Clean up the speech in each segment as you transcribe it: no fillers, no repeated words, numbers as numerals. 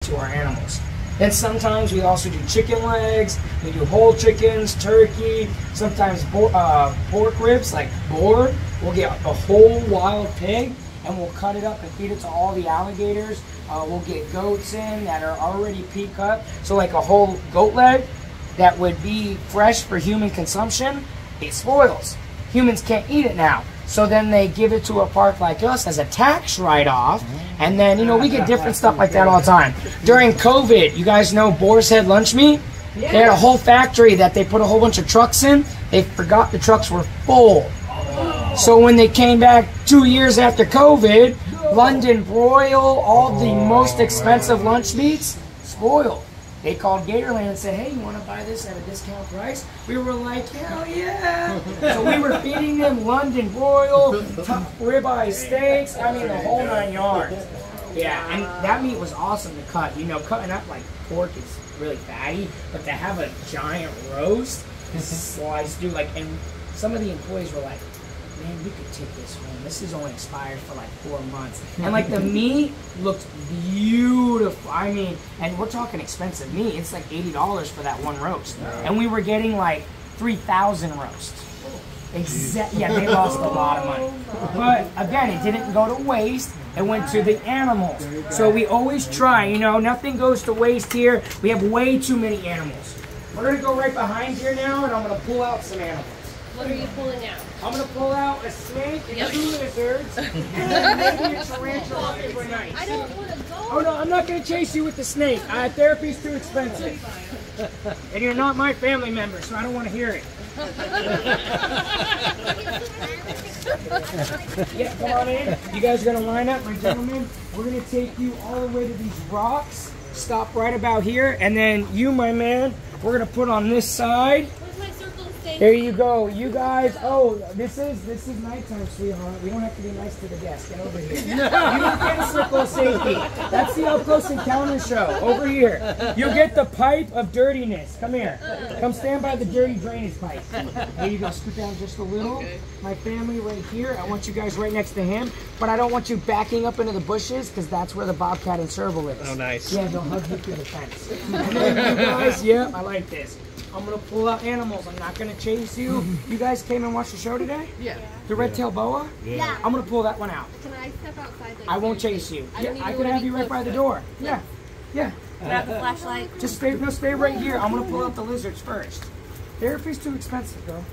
to our animals. Then sometimes we also do chicken legs, we do whole chickens, turkey, sometimes pork ribs like boar. We'll get a whole wild pig and we'll cut it up and feed it to all the alligators. We'll get goats in that are already pre-cut. So like a whole goat leg that would be fresh for human consumption, it spoils. Humans can't eat it now. So then they give it to a park like us as a tax write-off. And then, you know, we get different stuff like that all the time. During COVID, you guys know Boar's Head lunch meat? They had a whole factory that they put a whole bunch of trucks in. They forgot the trucks were full. So when they came back 2 years after COVID, London broil, all the most expensive lunch meats, spoiled. They called Gatorland and said, hey, you want to buy this at a discount price? We were like, hell yeah. So we were feeding them London broil, top ribeye steaks, I mean the whole 9 yards. Yeah, and that meat was awesome to cut. You know, cutting up like pork is really fatty, but to have a giant roast, sliced through, like, and some of the employees were like, man, we could take this home. This is only expired for like 4 months. And like the meat looked beautiful. I mean, and we're talking expensive meat. It's like $80 for that one roast. And we were getting like 3,000 roasts. Exactly. Yeah, they lost a lot of money. But again, it didn't go to waste. It went to the animals. So we always try, you know, nothing goes to waste here. We have way too many animals. We're going to go right behind here now, and I'm going to pull out some animals. What are you pulling out? I'm going to pull out a snake and 2 lizards and maybe a tarantula overnight. I don't want to go. Oh no, I'm not going to chase you with the snake. Therapy's too expensive. And you're not my family member, so I don't want to hear it. Yeah, come on in. You guys are going to line up, my gentlemen. We're going to take you all the way to these rocks. Stop right about here. And then you, my man, we're going to put on this side. There you go. You guys, oh, this is nighttime, sweetheart. We don't have to be nice to the guests. Get over here. You don't get a circle of safety. That's the up close encounter show. Over here. You'll get the pipe of dirtiness. Come here. Come stand by the dirty drainage pipe. There you go. Scoot down just a little. Okay. My family right here. I want you guys right next to him, but I don't want you backing up into the bushes because that's where the bobcat and serval is. Oh, nice. Yeah, they'll hug you through the fence. And then you guys, yeah, I like this. I'm going to pull out animals. I'm not going to chase you. You guys came and watched the show today? Yeah. The red-tailed boa? Yeah. I'm going to pull that one out. Can I step outside? Like, I won't chase you. I can have you right by the door. Yeah. Yeah. Can I have the flashlight? Just stay right here. I'm going to pull out the lizards first. Therapy's too expensive, girl.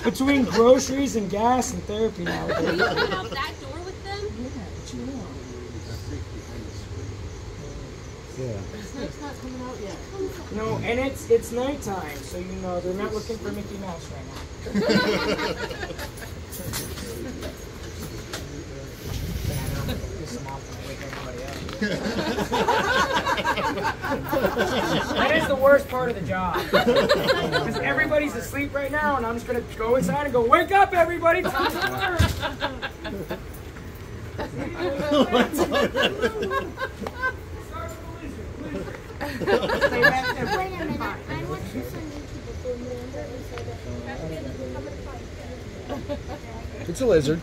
Between groceries and gas and therapy now. Are you coming out that door with them? Yeah, but you know. Yeah. Snake's not coming out yet. No, and it's nighttime, so you know they're not looking for Mickey Mouse right now. That is the worst part of the job. Because everybody's asleep right now, and I'm just going to go inside and go, wake up, everybody, time to work. Stay back there. Wait a minute, I watched this on YouTube before. Remember, we said that. It's a lizard.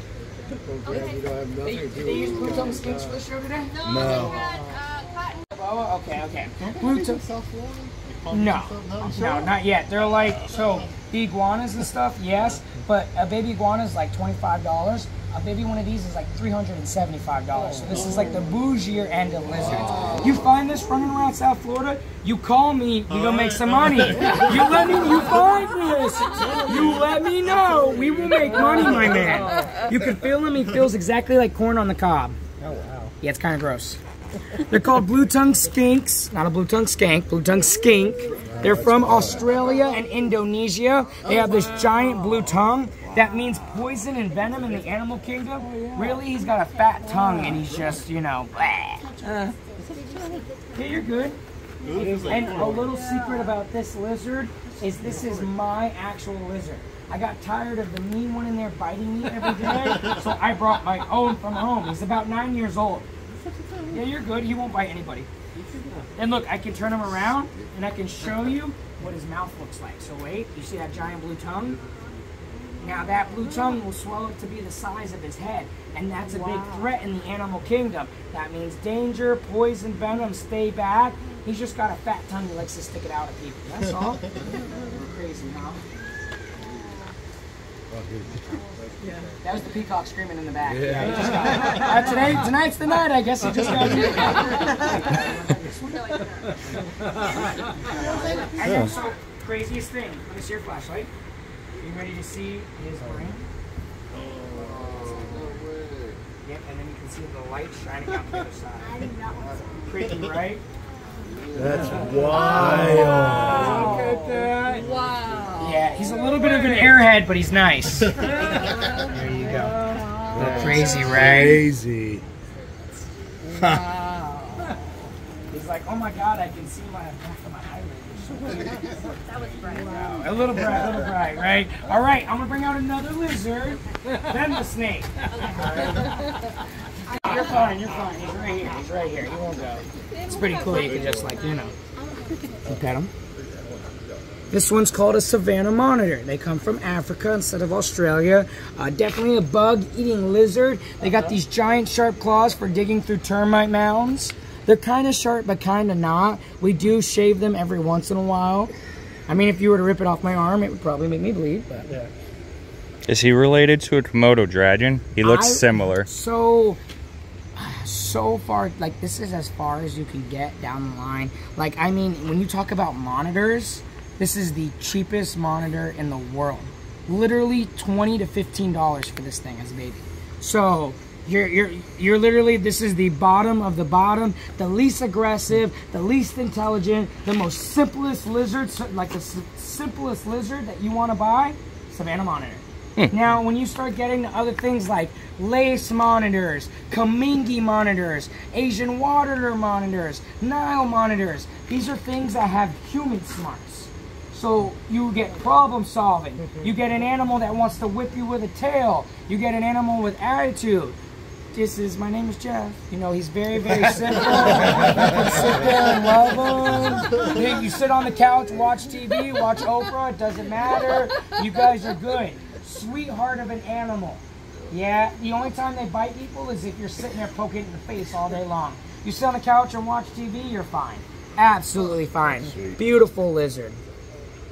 Okay. We don't have nothing to Did they use blue tongue skinks for the show today? No. Oh, okay. Blue tongue. No, not yet. They're like, so the iguanas and stuff, yes, but a baby iguana is like $25. A baby one of these is like $375. So this is like the bougier end of lizards. You find this running around South Florida, you call me, we gonna make some money. You find this, you let me know, we will make money, my man. You can feel him, he feels exactly like corn on the cob. Oh, wow. Yeah, it's kind of gross. They're called blue tongue skinks, not a blue tongue skank, blue tongue skink. They're from Australia and Indonesia. They have this giant blue tongue. That means poison and venom in the animal kingdom. Really, he's got a fat tongue and he's just, you know, yeah, you're good. And a little secret about this lizard is this is my actual lizard. I got tired of the mean one in there biting me every day, so I brought my own from home. He's about 9 years old. Yeah, you're good. He won't bite anybody. And look, I can turn him around and I can show you what his mouth looks like. So wait, you see that giant blue tongue? Now that blue tongue will swell up to be the size of his head, and that's a big threat in the animal kingdom. That means danger, poison, venom, stay back. He's just got a fat tongue. He likes to stick it out at people. That's all. Crazy, huh? That was the peacock screaming in the back. Yeah, he just got tonight's the night. I guess he just got it. And then, so, craziest thing. Let me see your flashlight. You ready to see his brain? Yep, and then you can see the light shining out the other side. Pretty, right? That's wild. Look at that. Wow. Yeah, he's a little bit of an airhead, but he's nice. There you go. That's Crazy, right? Crazy. Wow. He's like, oh my god, I can see my back of my eyelid. That was bright. Wow, a little bright, right? All right, I'm gonna bring out another lizard, then the snake. You're fine. He's right here. He won't go. It's pretty cool. You can just look at him. This one's called a savanna monitor. They come from Africa instead of Australia. Definitely a bug-eating lizard. They got these giant sharp claws for digging through termite mounds. They're kind of sharp, but kind of not. We do shave them every once in a while. I mean, if you were to rip it off my arm, it would probably make me bleed. But yeah. Is he related to a Komodo dragon? He looks similar. So far, like, this is as far as you can get down the line. Like, I mean, when you talk about monitors, this is the cheapest monitor in the world. Literally $20 to $15 for this thing as a baby. So you're literally, this is the bottom of the bottom, the least aggressive, the least intelligent, the most simplest lizard, like the simplest lizard that you want to buy, savanna monitor. Now, when you start getting to other things like lace monitors, Kamingi monitors, Asian water monitors, Nile monitors, these are things that have human smarts. So you get problem solving. You get an animal that wants to whip you with a tail. You get an animal with attitude. My name is Jeff. You know, he's very, very simple. You can sit there and love him. You sit on the couch, watch TV, watch Oprah, it doesn't matter. You guys are good. Sweetheart of an animal. Yeah, the only time they bite people is if you're sitting there poking it in the face all day long. You sit on the couch and watch TV, you're fine. Absolutely fine. Sweet. Beautiful lizard.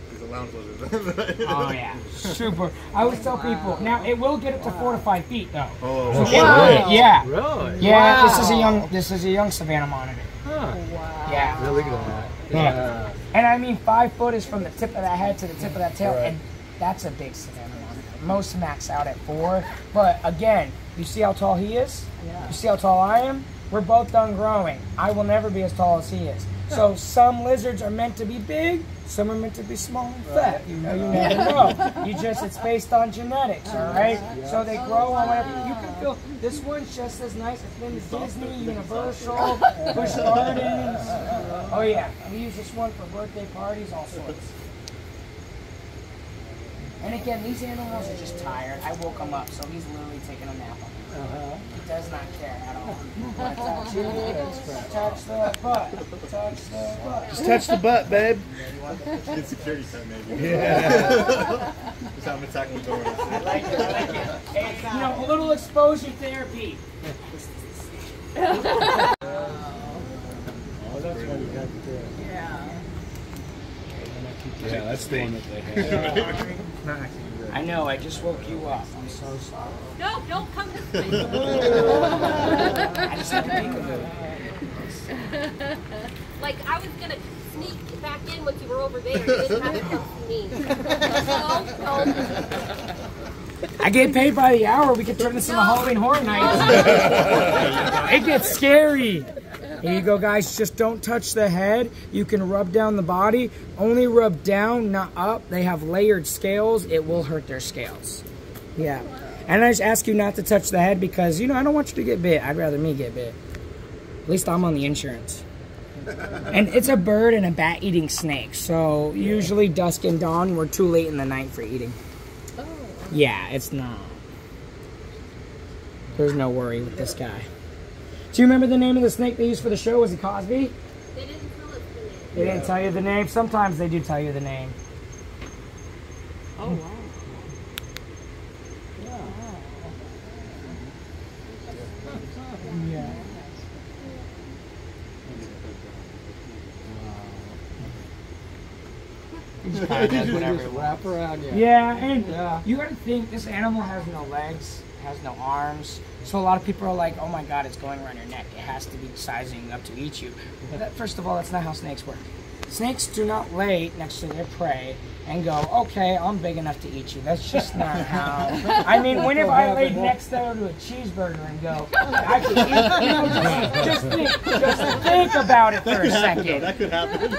He's a lounge lizard. Oh yeah, super. I always tell people, now it will get up to 4 to 5 feet though. Oh, So wow. Yeah. Really? Yeah, Wow. this is a young savanna monitor. Huh. Wow. Yeah. Yeah, look at that. Yeah. And I mean 5 foot is from the tip of that head to the tip of that tail, and that's a big savanna monitor. Most max out at 4, but again, you see how tall he is? Yeah. You see how tall I am? We're both done growing. I will never be as tall as he is. So some lizards are meant to be big, some are meant to be small and fat. You know, you never know. It's based on genetics, all right? So they grow on whatever. You can feel, this one's just as nice. It's been to Disney, Universal, Busch Gardens. Oh yeah, we use this one for birthday parties, all sorts. And again, these animals are just tired. I woke him up, so he's literally taking a nap on me. He does not care at all. Touch it, touch the butt, touch the butt. Just touch the butt, babe. Good security time, maybe. Yeah. Just have him attack the door. I like it. Hey, you know, a little exposure therapy. Oh, that's what you got to do. Yeah, that's the one that they have. I know, I just woke you up. I'm so sorry. No, don't come this way. I just had to think of it. Like, I was going to sneak back in once you were over there. You didn't have to come to me. No. I get paid by the hour. We could turn this into Halloween Horror Nights. It gets scary. Here you go, guys. Just don't touch the head. You can rub down the body. Only rub down, not up. They have layered scales. It will hurt their scales. Yeah. And I just ask you not to touch the head because, you know, I don't want you to get bit. I'd rather me get bit. At least I'm on the insurance. And it's a bird and a bat-eating snake. So usually dusk and dawn, we're too late in the night for eating. Yeah, it's not. There's no worry with this guy. Do you remember the name of the snake they used for the show? Was it Cosby? They didn't tell us the name. They didn't tell you the name? Sometimes they do tell you the name. Oh, wow. He just kind of does whatever he wrap wants. around you. Yeah, and Yeah. you gotta think, this animal has no legs, has no arms. So a lot of people are like, oh my God, it's going around your neck. It has to be sizing up to eat you. But that, first of all, that's not how snakes work. Snakes do not lay next to their prey and go, okay, I'm big enough to eat you. That's just not how. I mean, when have I laid next to a cheeseburger and go, I could eat, you know, just think about it for a second. That could happen.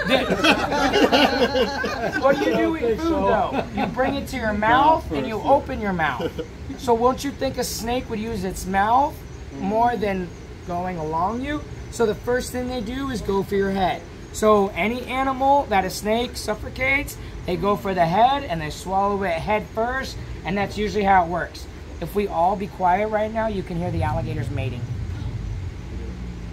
What do you do with food though? You bring it to your mouth and you open your mouth. So won't you think a snake would use its mouth more than going along you? So the first thing they do is go for your head. So any animal that a snake suffocates, they go for the head and they swallow it head first, and that's usually how it works. If we all be quiet right now, you can hear the alligators mating.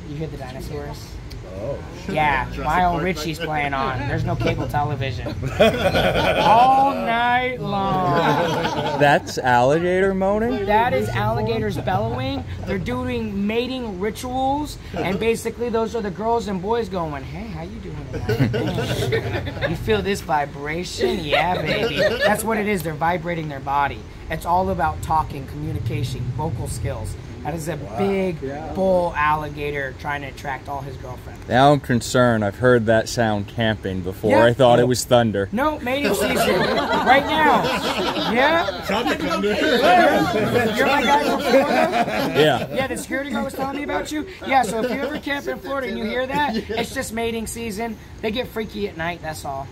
You hear the dinosaurs? Oh. Yeah, my old Richie's playing on. There's no cable television. All night long. That's alligator moaning? That is alligators bellowing. They're doing mating rituals, and basically those are the girls and boys going, hey, how you doing tonight? You feel this vibration? Yeah, baby. That's what it is. They're vibrating their body. It's all about talking, communication, vocal skills. That is a big bull alligator trying to attract all his girlfriends. Now I'm concerned. I've heard that sound camping before. Yeah. I thought it was thunder. No, mating season. Right now. Yeah? Tropic thunder. You're my guy from Florida? Yeah. Yeah, the security guard was telling me about you? Yeah, so if you ever camp in Florida and you hear that, it's just mating season. They get freaky at night, that's all.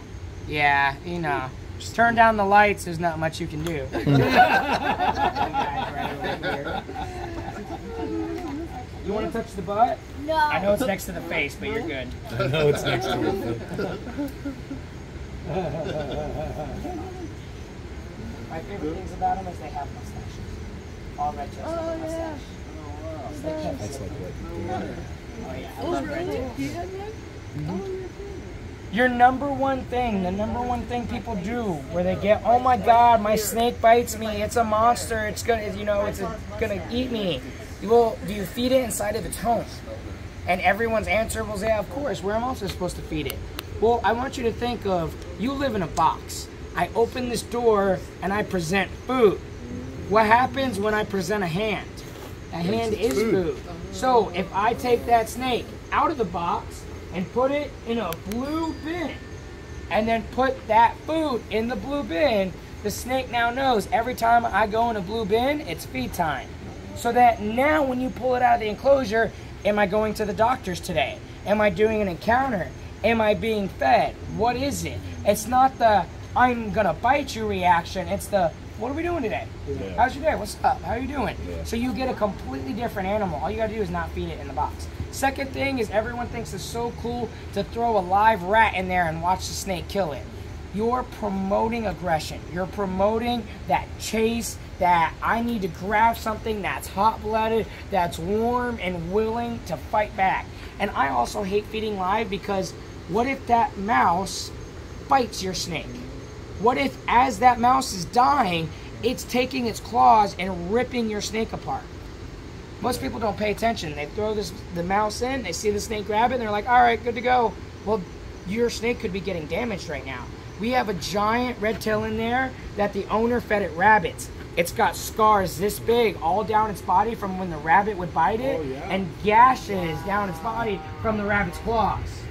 Yeah, you know. Just turn down the lights, there's not much you can do. You want to touch the butt? No. I know it's next to the face, but you're good. I know it's next to me. My favorite things about them is they have mustaches. All red tails have a mustache. That's like what Oh yeah, I love red tails. Your number one thing, the number one thing people do, where they get, oh my God, my snake bites me, it's a monster, it's gonna, you know, it's gonna eat me. Well, do you feed it inside of its home? And everyone's answer will say, yeah, of course, where am I also supposed to feed it? Well, I want you to think of, you live in a box. I open this door and I present food. What happens when I present a hand? A hand is food. So if I take that snake out of the box and put it in a blue bin, and then put that food in the blue bin, the snake now knows every time I go in a blue bin, it's feed time. So that now when you pull it out of the enclosure, am I going to the doctor's today? Am I doing an encounter? Am I being fed? What is it? It's not the I'm gonna bite you reaction, it's the what are we doing today? Yeah. How's your day? What's up? How are you doing? Yeah. So you get a completely different animal. All you gotta do is not feed it in the box. Second thing is everyone thinks it's so cool to throw a live rat in there and watch the snake kill it. You're promoting aggression. You're promoting that chase, that I need to grab something that's hot-blooded, that's warm and willing to fight back. And I also hate feeding live because what if that mouse bites your snake? What if as that mouse is dying, it's taking its claws and ripping your snake apart? Most people don't pay attention. They throw the mouse in, they see the snake grab it, and they're like, all right, good to go. Well, your snake could be getting damaged right now. We have a giant red tail in there that the owner fed it rabbits. It's got scars this big all down its body from when the rabbit would bite it, and gashes down its body from the rabbit's claws.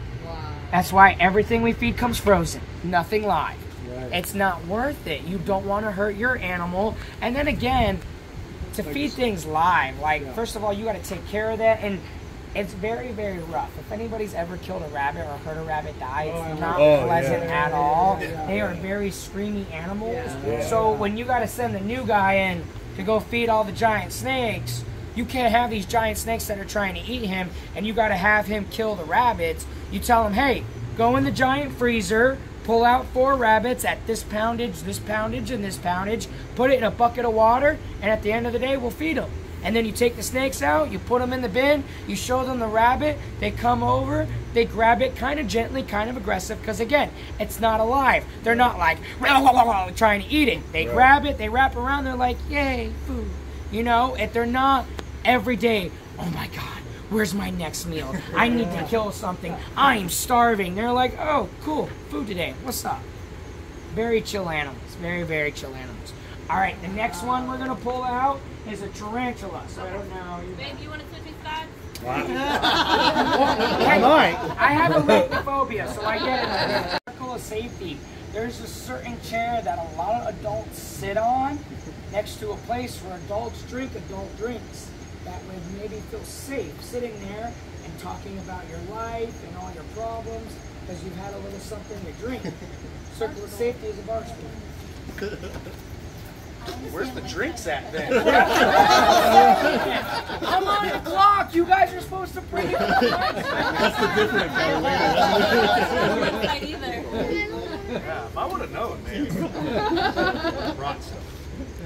That's why everything we feed comes frozen, nothing live. It's not worth it. You don't want to hurt your animal. And then again, to feed things live, like first of all, you got to take care of that, and it's very, very rough. If anybody's ever killed a rabbit or heard a rabbit die, it's not pleasant at all. They are very screamy animals. So when you got to send the new guy in to go feed all the giant snakes, you can't have these giant snakes that are trying to eat him, and you got to have him kill the rabbits. You tell him, hey, go in the giant freezer, pull out 4 rabbits at this poundage, and this poundage, put it in a bucket of water, and at the end of the day, we'll feed them. And then you take the snakes out, you put them in the bin, you show them the rabbit, they come over, they grab it kind of gently, kind of aggressive, because again, it's not alive. They're not like, trying to eat it. They grab it, they wrap around, they're like, yay, food. You know, if they're not every day, oh my God, where's my next meal? I need to kill something. I'm starving. They're like, oh, cool, food today. What's up? Very chill animals. Very, very chill animals. All right, the next one we're gonna pull out is a tarantula. So I don't know. Babe, you want to switch me sides? I have arachnophobia, so I get it. Circle of safety. There's a certain chair that a lot of adults sit on next to a place where adults drink adult drinks. That would maybe feel safe sitting there and talking about your life and all your problems because you've had a little something to drink. Circle of safety is a bar stool. Where's the drinks at then? I'm on the block. You guys are supposed to bring it. That's the difference. Not either. Yeah, if I would have known, man. Brought stuff. I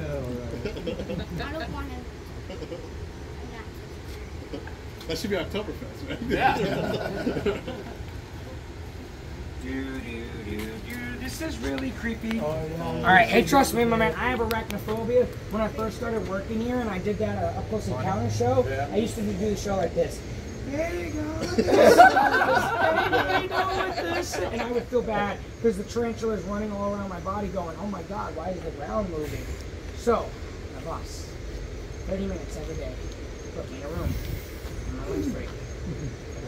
don't want to. That should be Oktoberfest, right? Yeah. This is really creepy. All right, hey, trust me, my man. I have arachnophobia. When I first started working here, and I did that up close encounter show, I used to do the show like this. Hey guys, anybody know what this? And I would feel bad because the tarantula is running all around my body, going, "Oh my God, why is the ground moving?" So, my boss, 30 minutes every day, put me in a room on my lunch break. I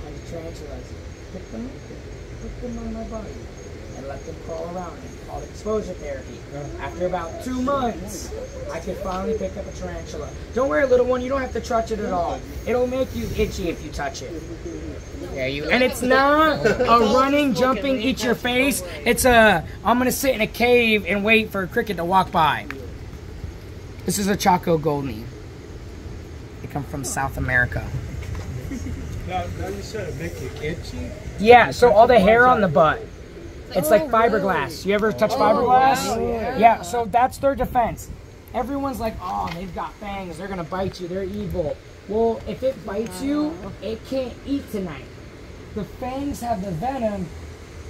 had the tarantulas, put them on my body, and let them crawl around. It's called exposure therapy. After about 2 months, I could finally pick up a tarantula. Don't worry, little one, you don't have to touch it at all. It'll make you itchy if you touch it. Yeah, and it's not a running, jumping, eat your face. It's a, I'm gonna sit in a cave and wait for a cricket to walk by. This is a Chaco Goldie. They come from South America. Now you said it make you itchy? Yeah, so all the hair on the butt. It's like fiberglass. You ever touch fiberglass? Yeah, so that's their defense. Everyone's like, oh, they've got fangs. They're going to bite you. They're evil. Well, if it bites you, it can't eat tonight. The fangs have the venom.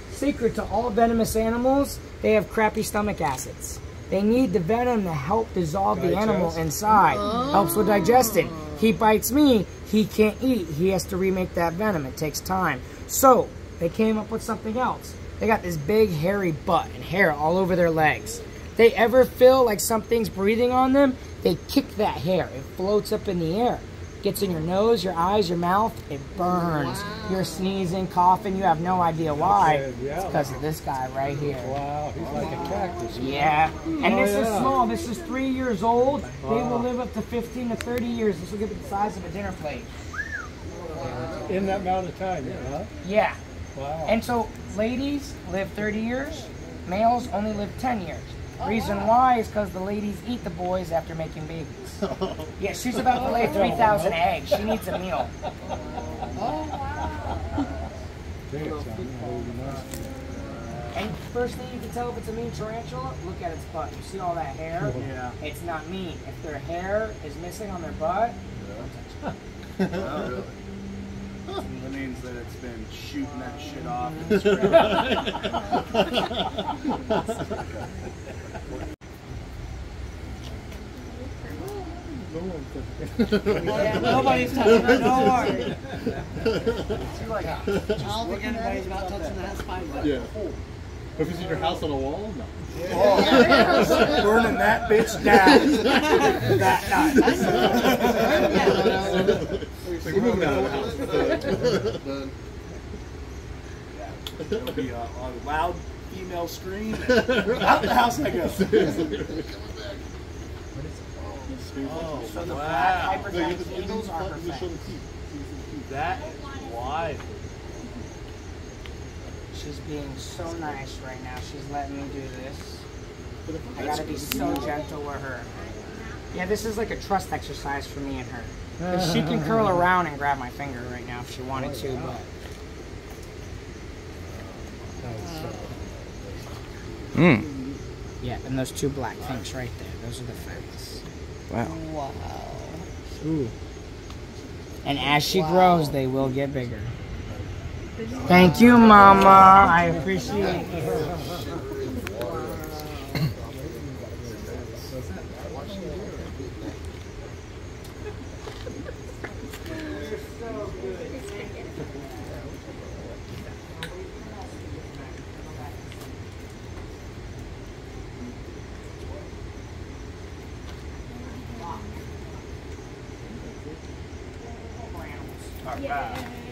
Secret to all venomous animals, they have crappy stomach acids. They need the venom to help dissolve the animal inside. Helps with digestion. He bites me, he can't eat. He has to remake that venom. It takes time. So, they came up with something else. They got this big hairy butt and hair all over their legs. They ever feel like something's breathing on them, they kick that hair. It floats up in the air. Gets in your nose, your eyes, your mouth. It burns. Wow. You're sneezing, coughing. You have no idea why. It's because of this guy right here. Wow, he's like a cactus. Yeah. And this is small. This is 3 years old. They will live up to 15 to 30 years. This will give it the size of a dinner plate. In that amount of time, huh? Yeah. Wow. And so ladies live 30 years. Males only live 10 years. Reason why is because the ladies eat the boys after making babies. Yeah, she's about to lay 3,000 eggs. She needs a meal. And first thing you can tell if it's a mean tarantula, look at its butt. You see all that hair? Yeah. It's not mean. If their hair is missing on their butt, Oh, really? That means that it's been shooting that shit off. yeah, nobody's touching it. No worries. I don't think anybody's not touching that spine. Yeah. If it's in your house on a wall, no. Oh, burning that bitch down. That night. We're moving out of the house. There'll be a loud female scream. Out the house I go. Oh, So the wow. black hypertonic needles are perfect. That is wide. She's being so nice right now. She's letting me do this. I gotta be so gentle with her. Yeah, this is like a trust exercise for me and her. 'Cause she can curl around and grab my finger right now if she wanted to, but... Yeah, and those two black things right there. Those are the fangs. Wow. Wow. Ooh. And as she grows, they will get bigger. Thank you, Mama. I appreciate it. Alright.